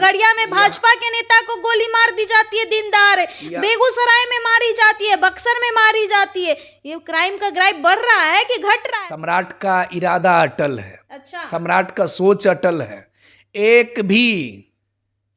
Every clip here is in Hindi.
खगड़िया में भाजपा के नेता को गोली मार दी जाती है दिन दहाड़े, बेगूसराय में मारी जाती है, बक्सर में मारी जाती है। ये क्राइम का ग्राफ बढ़ रहा है कि घट रहा है? सम्राट का इरादा अटल है। अच्छा, सम्राट का सोच अटल है। एक भी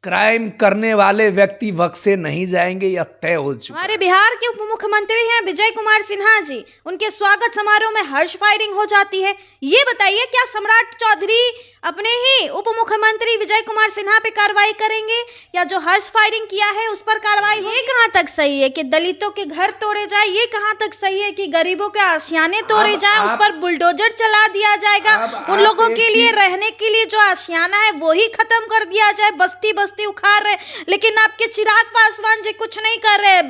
क्राइम करने वाले व्यक्ति बख्शे नहीं जाएंगे, यह तय हो चुका है। हमारे बिहार के उप मुख्यमंत्री हैं विजय कुमार सिन्हा जी, उनके स्वागत समारोह में हर्ष फायरिंग हो जाती है। ये बताइए, क्या सम्राट चौधरी अपने ही उप मुख्यमंत्री विजय कुमार सिन्हा पे कार्रवाई करेंगे, या जो हर्ष फायरिंग किया है उस पर कार्रवाई? ये कहाँ तक सही है कि दलितों के घर तोड़े जाए? ये कहाँ तक सही है कि गरीबों के आशियाने तोड़े जाए, उस पर बुलडोजर चला दिया जाएगा? उन लोगों के लिए रहने के लिए जो आशियाना है वो ही खत्म कर दिया जाए, बस्ती बस्ती उखाड़ रहे, लेकिन आपके चिराग पासवान जी कुछ नहीं कर रहे।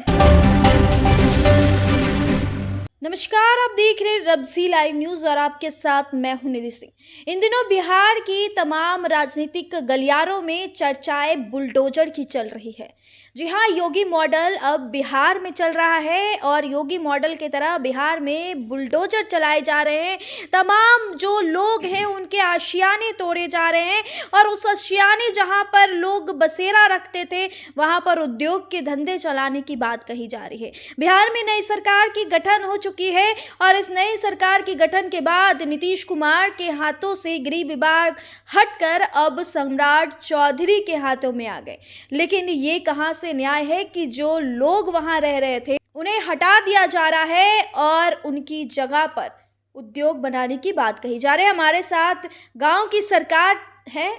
नमस्कार, आप देख रहे हैं रब्जी लाइव न्यूज और आपके साथ मैं हूं निधि सिंह। इन दिनों बिहार की तमाम राजनीतिक गलियारों में चर्चाएं बुलडोजर की चल रही है। जी हाँ, योगी मॉडल अब बिहार में चल रहा है और योगी मॉडल की तरह बिहार में बुलडोजर चलाए जा रहे हैं। तमाम जो लोग हैं उनके आशियाने तोड़े जा रहे हैं और उस आशियाने जहां पर लोग बसेरा रखते थे वहां पर उद्योग के धंधे चलाने की बात कही जा रही है। बिहार में नई सरकार की गठन हो चुकी है और इस नई सरकार के गठन के बाद नीतीश कुमार के हाथों से गृह विभाग हटकर अब सम्राट चौधरी के हाथों में आ गए। लेकिन ये कहां से न्याय है कि जो लोग वहां रह रहे थे उन्हें हटा दिया जा रहा है और उनकी जगह पर उद्योग बनाने की बात कही जा रही है। हमारे साथ गांव की सरकार है,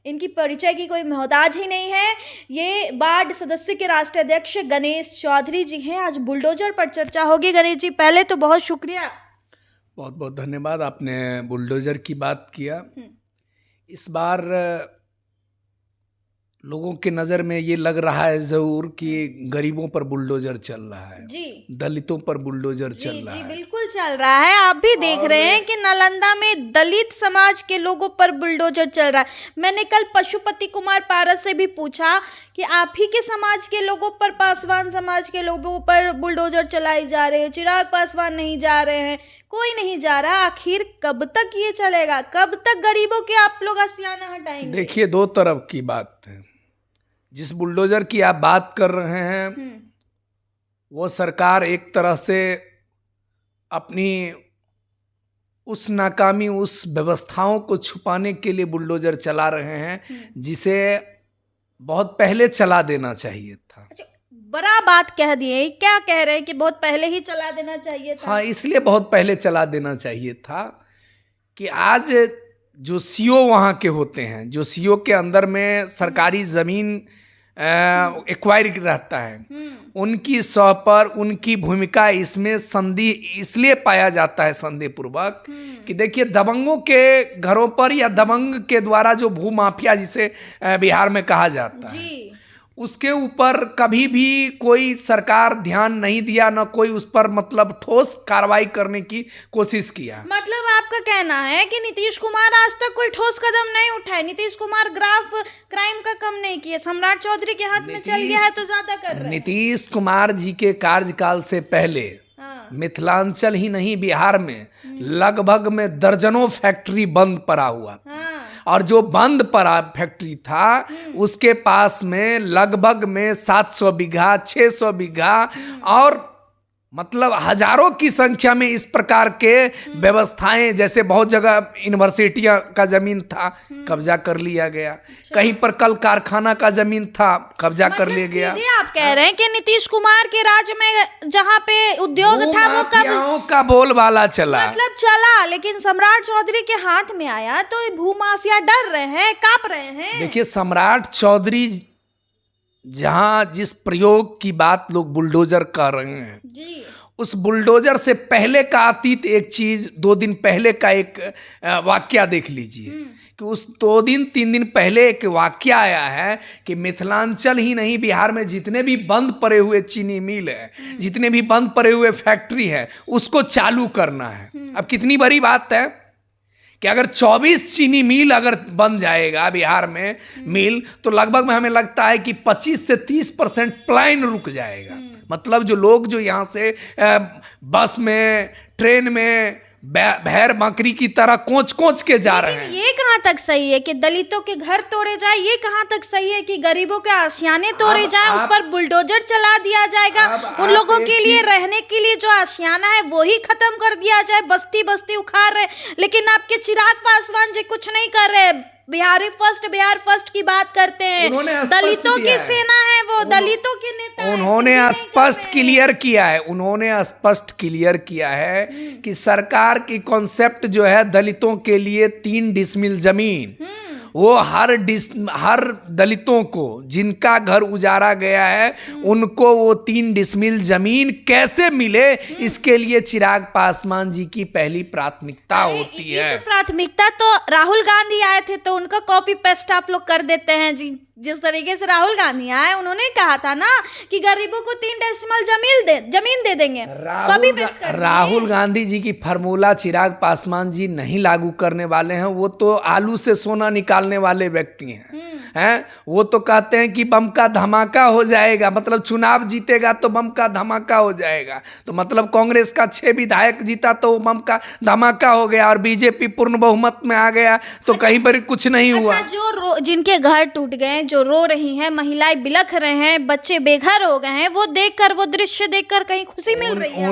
इनकी परिचय की कोई मोहताज ही नहीं है। ये वार्ड सदस्य के राष्ट्रीय अध्यक्ष गणेश चौधरी जी हैं। आज बुलडोजर पर चर्चा होगी। गणेश जी, पहले तो बहुत शुक्रिया, बहुत बहुत धन्यवाद, आपने बुलडोजर की बात किया। इस बार लोगों के नज़र में ये लग रहा है ज़रूर कि गरीबों पर बुलडोजर चल रहा है जी, दलितों पर बुलडोजर चल रहा जी है। बिल्कुल चल रहा है। आप भी देख रहे हैं कि नालंदा में दलित समाज के लोगों पर बुलडोजर चल रहा है। मैंने कल पशुपति कुमार पारस से भी पूछा कि आप ही के समाज के लोगों पर, पासवान समाज के लोगों पर बुलडोजर चलाई जा रही है, चिराग पासवान नहीं जा रहे हैं, कोई नहीं जा रहा। आखिर कब तक ये चलेगा? कब तक गरीबों के आप लोग आशियाना हटाएंगे? देखिए, दो तरफ की बात है। जिस बुलडोजर की आप बात कर रहे हैं वो सरकार एक तरह से अपनी उस नाकामी, उस व्यवस्थाओं को छुपाने के लिए बुलडोजर चला रहे हैं जिसे बहुत पहले चला देना चाहिए था। अच्छा, बड़ा बात कह दिए। क्या कह रहे हैं कि बहुत पहले ही चला देना चाहिए था? हाँ, इसलिए बहुत पहले चला देना चाहिए था कि आज जो सीओ वहाँ के होते हैं, जो सीओ के अंदर में सरकारी ज़मीन एक्वायर रहता है, उनकी सौ पर उनकी भूमिका इसमें संदेह इसलिए पाया जाता है संदेहपूर्वक कि देखिए, दबंगों के घरों पर या दबंग के द्वारा जो भू माफिया जिसे बिहार में कहा जाता है, उसके ऊपर कभी भी कोई सरकार ध्यान नहीं दिया, ना कोई उस पर मतलब ठोस कार्रवाई करने की कोशिश किया। मतलब आपका कहना है कि नीतीश कुमार आज तक कोई ठोस कदम नहीं उठाए? नीतीश कुमार ग्राफ क्राइम का कम नहीं किया, सम्राट चौधरी के हाथ में चल गया है तो ज्यादा कर रहे हैं। नीतीश कुमार जी के कार्यकाल से पहले मिथिलांचल ही नहीं, बिहार में लगभग में दर्जनों फैक्ट्री बंद पड़ा हुआ और जो बंद पड़ा फैक्ट्री था उसके पास में लगभग में 700 बीघा 600 बीघा और मतलब हजारों की संख्या में इस प्रकार के व्यवस्थाएं, जैसे बहुत जगह यूनिवर्सिटियां का जमीन था कब्जा कर लिया गया, कहीं पर कल कारखाना का जमीन था कब्जा कर लिया गया। आप कह रहे हैं कि नीतीश कुमार के राज में जहां पे उद्योग था वो कब का बोलबाला चला, मतलब चला, लेकिन सम्राट चौधरी के हाथ में आया तो भूमाफिया डर रहे हैं, कांप रहे हैं। देखिए, सम्राट चौधरी जहां जिस प्रयोग की बात लोग बुलडोजर कर रहे हैं जी, उस बुलडोजर से पहले का अतीत एक चीज, 2 दिन पहले का एक वाकया देख लीजिए कि उस 2 दिन 3 दिन पहले एक वाकया आया है कि मिथिलांचल ही नहीं, बिहार में जितने भी बंद पड़े हुए चीनी मिल है, जितने भी बंद पड़े हुए फैक्ट्री है, उसको चालू करना है। अब कितनी बड़ी बात है कि अगर 24 चीनी मिल अगर बन जाएगा बिहार में मिल, तो लगभग में हमें लगता है कि 25 से 30% प्लाइन रुक जाएगा। मतलब जो लोग जो यहाँ से बस में, ट्रेन में, भेड़ बकरी की तरह कोच कोच के जा रहे हैं। ये कहाँ तक सही है कि दलितों के घर तोड़े जाए? ये कहाँ तक सही है कि गरीबों के आशियाने तोड़े जाए, उस पर बुलडोजर चला दिया जाएगा, उन लोगों के लिए रहने के लिए जो आशियाना है वो ही खत्म कर दिया जाए, बस्ती बस्ती उखाड़ रहे। लेकिन आपके चिराग पासवान जी कुछ नहीं कर रहे। बिहार फर्स्ट की बात करते हैं। दलितों की सेना है वो, दलितों के नेता हैं। उन्होंने स्पष्ट क्लियर किया है कि सरकार की कॉन्सेप्ट जो है दलितों के लिए 3 डिसमिल जमीन, वो हर दलितों को जिनका घर उजाड़ा गया है उनको वो 3 डिसमिल जमीन कैसे मिले, इसके लिए चिराग पासवान जी की पहली प्राथमिकता होती है। तो प्राथमिकता तो राहुल गांधी आए थे तो उनका कॉपी पेस्ट आप लोग कर देते हैं जी। जिस तरीके से राहुल गांधी आए, उन्होंने कहा था ना कि गरीबों को 3 डेसिमल जमीन दे देंगे। राहुल गांधी जी की फार्मूला चिराग पासवान जी नहीं लागू करने वाले हैं। वो तो आलू से सोना निकालने वाले व्यक्ति हैं। वो तो कहते हैं कि बम का धमाका हो जाएगा, मतलब चुनाव जीतेगा तो बम का धमाका हो जाएगा। तो मतलब कांग्रेस का 6 विधायक जीता तो बम का धमाका हो गया, और बीजेपी पूर्ण बहुमत में आ गया तो कहीं पर कुछ नहीं हुआ। जो जिनके घर टूट गए, जो रो रही हैं, महिलाएं बिलख रहे हैं, बच्चे बेघर हो गए हैं, वो देखकर, वो दृश्य देखकर कहीं खुशी मिल रही है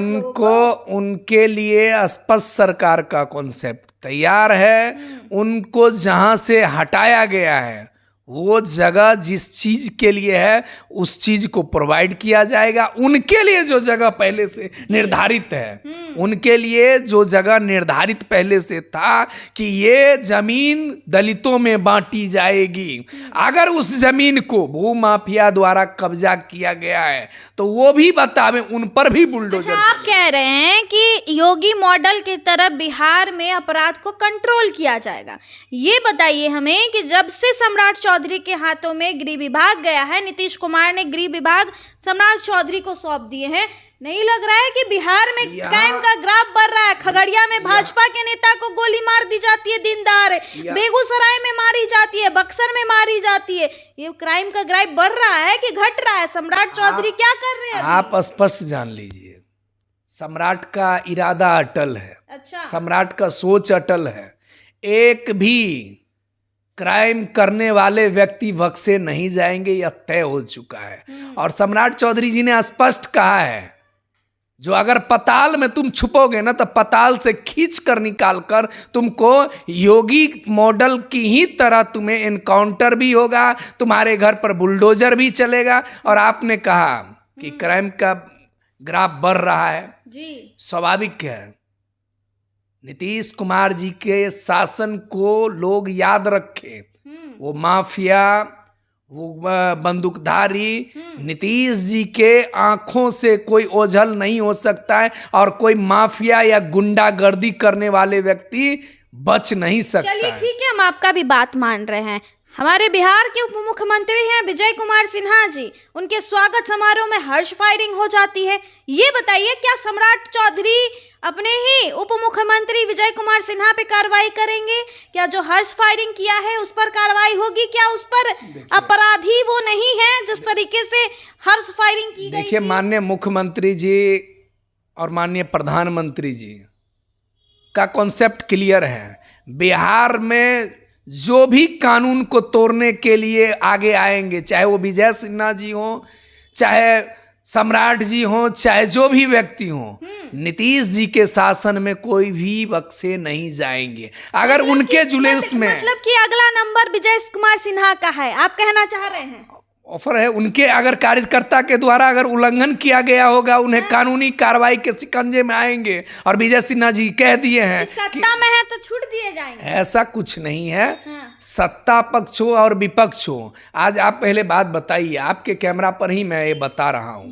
उनके लिए स्पष्ट सरकार का कॉन्सेप्ट तैयार है। उनको जहां से हटाया गया है वो जगह जिस चीज के लिए है उस चीज को प्रोवाइड किया जाएगा। उनके लिए जो जगह पहले से निर्धारित है, उनके लिए जो जगह निर्धारित पहले से था कि ये जमीन दलितों में बांटी जाएगी, अगर उस जमीन को भू माफिया द्वारा कब्जा किया गया है तो वो भी बतावे, उन पर भी बुलडोजर। आप कह रहे हैं कि योगी मॉडल की तरफ बिहार में अपराध को कंट्रोल किया जाएगा। ये बताइए हमें कि जब से सम्राट चौधरी के हाथों में गृह विभाग गया है, नीतीश कुमार ने गृह विभाग सम्राट चौधरी को सौंप दिए हैं, नहीं लग रहा है कि बिहार में क्राइम का ग्राफ बढ़ रहा है? खगड़िया में भाजपा के नेता को गोली मार दी जाती है दिन दहाड़े, बेगूसराय में मारी जाती है, बक्सर में मारी जाती है। ये क्राइम का ग्राफ बढ़ रहा है कि घट रहा है? सम्राट चौधरी क्या कर रहे हैं? आप स्पष्ट जान लीजिए, सम्राट का इरादा अटल है। अच्छा, सम्राट का सोच अटल है। एक भी क्राइम करने वाले व्यक्ति बख्शे नहीं जाएंगे, यह तय हो चुका है। और सम्राट चौधरी जी ने स्पष्ट कहा है, जो अगर पताल में तुम छुपोगे ना तो पताल से खींच कर निकाल कर तुमको योगी मॉडल की ही तरह तुम्हें एनकाउंटर भी होगा, तुम्हारे घर पर बुलडोजर भी चलेगा। और आपने कहा कि क्राइम का ग्राफ बढ़ रहा है जी, स्वाभाविक है। नीतीश कुमार जी के शासन को लोग याद रखें, वो माफिया, वो बंदूकधारी, नीतीश जी के आंखों से कोई ओझल नहीं हो सकता है, और कोई माफिया या गुंडागर्दी करने वाले व्यक्ति बच नहीं सकता। चलिए ठीक है, हम आपका भी बात मान रहे हैं। हमारे बिहार के उप मुख्यमंत्री हैं विजय कुमार सिन्हा जी, उनके स्वागत समारोह में हर्ष फायरिंग हो जाती है। ये बताइए, क्या सम्राट चौधरी अपने ही उप मुख्यमंत्री विजय कुमार सिन्हा पे कार्रवाई करेंगे? क्या जो हर्ष फायरिंग किया है उस पर कार्रवाई होगी? क्या उस पर अपराधी वो नहीं है जिस तरीके से हर्ष फायरिंग की गई? देखिए, माननीय मुख्यमंत्री जी और माननीय प्रधानमंत्री जी का कॉन्सेप्ट क्लियर है। बिहार में जो भी कानून को तोड़ने के लिए आगे आएंगे, चाहे वो विजय सिन्हा जी हो, चाहे सम्राट जी हो, चाहे जो भी व्यक्ति हो, नीतीश जी के शासन में कोई भी बख्शे नहीं जाएंगे। अगर उनके जुलूस में मतलब कि अगला नंबर विजय कुमार सिन्हा का है, आप कहना चाह रहे हैं? ऑफर है उनके, अगर कार्यकर्ता के द्वारा अगर उल्लंघन किया गया होगा, उन्हें कानूनी कार्रवाई के शिकंजे में आएंगे। और विजय सिन्हा जी कह दिए हैं सत्ता में है तो छूट दिए जाएंगे। ऐसा कुछ नहीं है। सत्ता पक्ष हो और विपक्ष हो, आज आप पहले बात बताइए, आपके कैमरा पर ही मैं ये बता रहा हूँ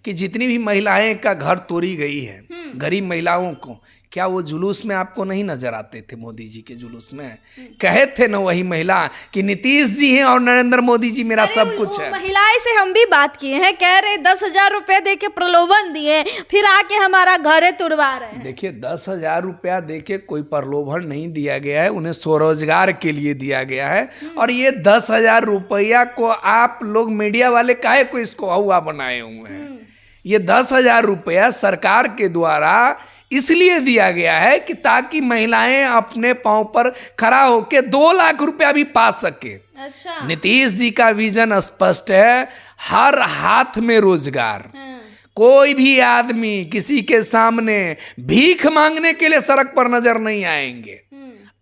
कि जितनी भी महिलाएं का घर तोड़ी गई है, गरीब महिलाओं को, क्या वो जुलूस में आपको नहीं नजर आते थे? मोदी जी के जुलूस में कहे थे ना वही महिला कि नीतीश जी हैं और नरेंद्र मोदी जी मेरा सब कुछ है। महिलाएं से हम भी बात किए हैं, कह रहे 10,000 रुपए दे के प्रलोभन दिए, फिर आके हमारा घर तुड़वा रहे हैं। देखिए, 10,000 रुपया दे के कोई प्रलोभन नहीं दिया गया है, उन्हें स्वरोजगार के लिए दिया गया है। और ये 10,000 रुपया को आप लोग मीडिया वाले काहे को इसको हुआ बनाए हुए हैं? ये 10,000 रुपया सरकार के द्वारा इसलिए दिया गया है कि ताकि महिलाएं अपने पांव पर खड़ा होकर 2 लाख रुपया भी पा सके। अच्छा। नीतीश जी का विजन स्पष्ट है, हर हाथ में रोजगार। कोई भी आदमी किसी के सामने भीख मांगने के लिए सड़क पर नजर नहीं आएंगे।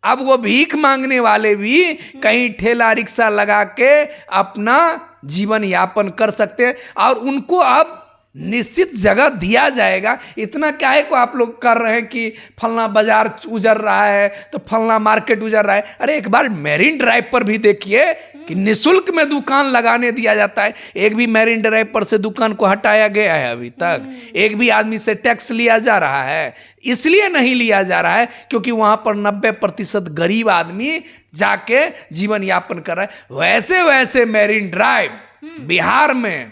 अब वो भीख मांगने वाले भी कहीं ठेला रिक्शा लगा के अपना जीवन यापन कर सकते हैं और उनको अब निश्चित जगह दिया जाएगा। इतना क्या है को आप लोग कर रहे हैं कि फलना बाजार उजर रहा है तो फलना मार्केट उजर रहा है। अरे एक बार मैरीन ड्राइव पर भी देखिए कि निःशुल्क में दुकान लगाने दिया जाता है। एक भी मैरीन ड्राइव पर से दुकान को हटाया गया है अभी तक? एक भी आदमी से टैक्स लिया जा रहा है? इसलिए नहीं लिया जा रहा है क्योंकि वहां पर 90% गरीब आदमी जाके जीवन यापन कर रहा है। वैसे वैसे मैरीन ड्राइव बिहार में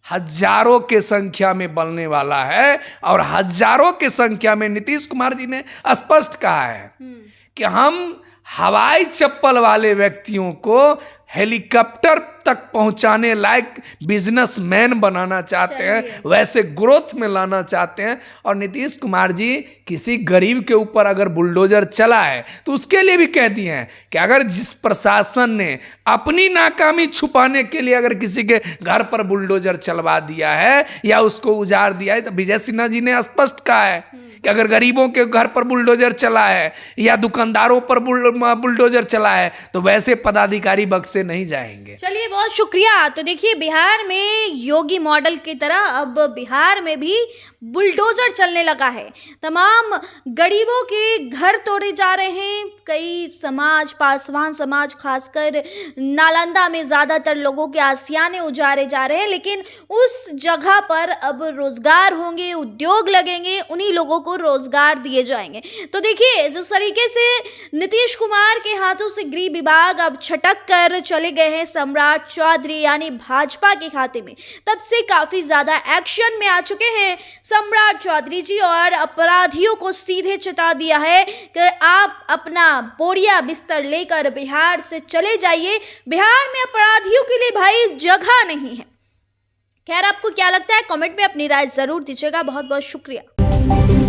हजारों के संख्या में बनने वाला है और हजारों के संख्या में नीतीश कुमार जी ने स्पष्ट कहा है कि हम हवाई चप्पल वाले व्यक्तियों को हेलीकॉप्टर तक पहुंचाने लायक बिजनेसमैन बनाना चाहते हैं, वैसे ग्रोथ में लाना चाहते हैं। और नीतीश कुमार जी किसी गरीब के ऊपर अगर बुलडोजर चला है तो उसके लिए भी कह दिए हैं कि अगर जिस प्रशासन ने अपनी नाकामी छुपाने के लिए अगर किसी के घर पर बुलडोजर चलवा दिया है या उसको उजाड़ दिया है तो विजय सिन्हा जी ने स्पष्ट कहा है कि अगर गरीबों के घर पर बुलडोजर चला है या दुकानदारों पर बुलडोजर चला है तो वैसे पदाधिकारी बक्से नहीं जाएंगे। चलिए, बहुत शुक्रिया। तो देखिए, बिहार में योगी मॉडल की तरह अब बिहार में भी बुलडोजर चलने लगा है। तमाम गरीबों के घर तोड़े जा रहे हैं। कई समाज, पासवान समाज खासकर नालंदा में ज्यादातर लोगों के आसियाने उजारे जा रहे हैं, लेकिन उस जगह पर अब रोजगार होंगे, उद्योग लगेंगे, उन्हीं लोगों को रोजगार दिए जाएंगे। तो देखिए, जिस तरीके से नीतीश कुमार के हाथों से गृह विभाग अब छटक कर चले गए हैं सम्राट चौधरी यानी भाजपा के खाते में, तब से काफी ज्यादा एक्शन में आ चुके हैं सम्राट चौधरी जी और अपराधियों को सीधे चेता दिया है कि आप अपना बोरिया बिस्तर लेकर बिहार से चले जाइए। बिहार में अपराधियों के लिए भाई जगह नहीं है। खैर, आपको क्या लगता है? कमेंट में अपनी राय जरूर दीजिएगा। बहुत बहुत शुक्रिया।